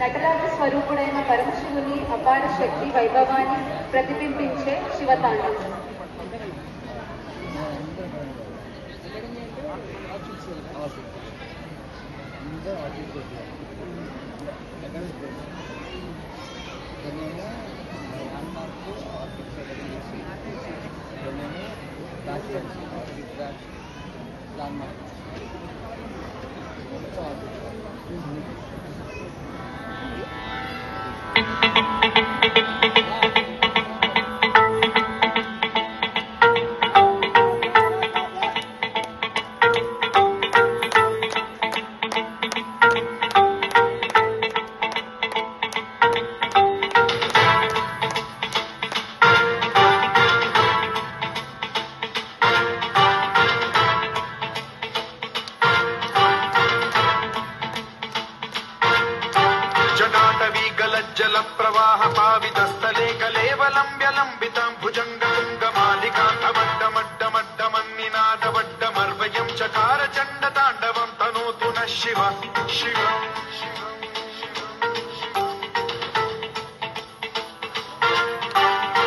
నటరాజ స్వరూపుడైన పరమశివుని అపార శక్తి వైభవాన్ని ప్రతిబింబించే శివతాండవం. जल प्रवाह पावितस्थले कलेवलम्ब्यलम्बितां भुजङ्गतुङ्गमालिकान्तवड्डमड्डमड्डमन्निनादवड्डमर्वयं चकार चण्डताण्डवं तनोतु नः शिव शिव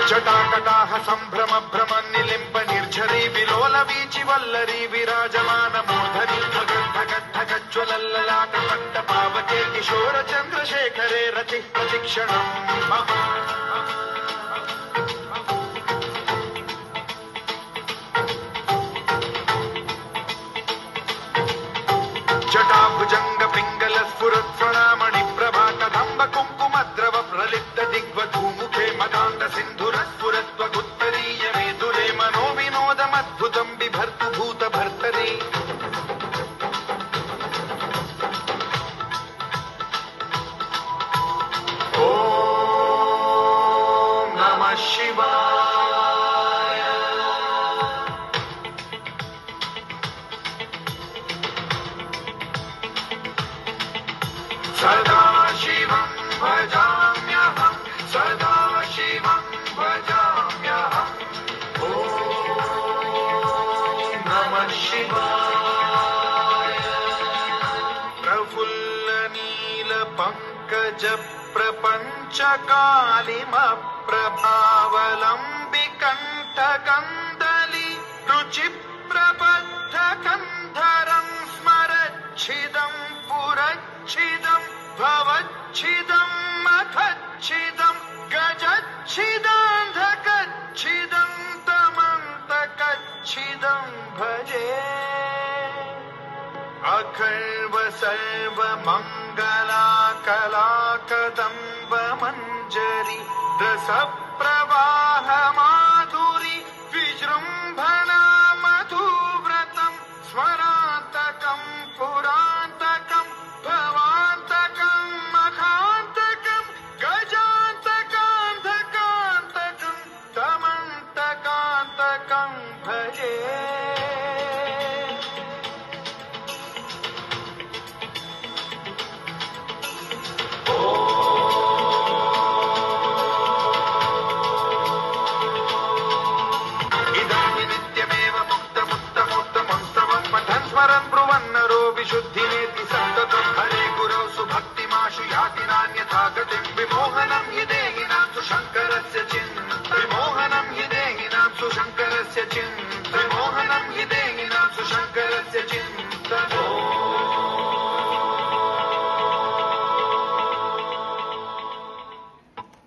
जटाकटाह सम्भ्रम भ्रमन्निलिम्ब निर्झरी विलोल वीचि वल्लरी विराजमान मूर्धनि धगद्धगद्धगज्ज्वलल्ललाट पट्ट पावके किशोर चन्द्रशेखरे रति प्रतिक्षणम् जटाभुजङ्ग पिङ्गल स्फुरत्स्वणामणि प्रभा कदम्ब कुङ्कुमद्रव प्रलिप्त दिग्वधूमुखे मदान्त सिन्धुरस्फुरत्वगुत्तरीय मेदुरे मनो विनोदमद्भुतं बिभर्तु भूतभर्तरि ॐ नमः शिवाय सदा शिवं भजाम्यहं सदा शिवं भजाम्यहम् ॐ नमः शिवाय प्रफुल्ल नील पंकज प्रपञ्च कालिमप्रभावलम्बि कण्ठकन्दली रुचि प्रबद्ध कन्धरं स्मरच्छिदं पुरच्छिदं भवच्छिदं मखच्छिदं गजच्छिदान्धकच्छिदं तमन्तकच्छिदं भजे अखर्व सर्व मंगला कला कदम्ब मंजरी दसप्त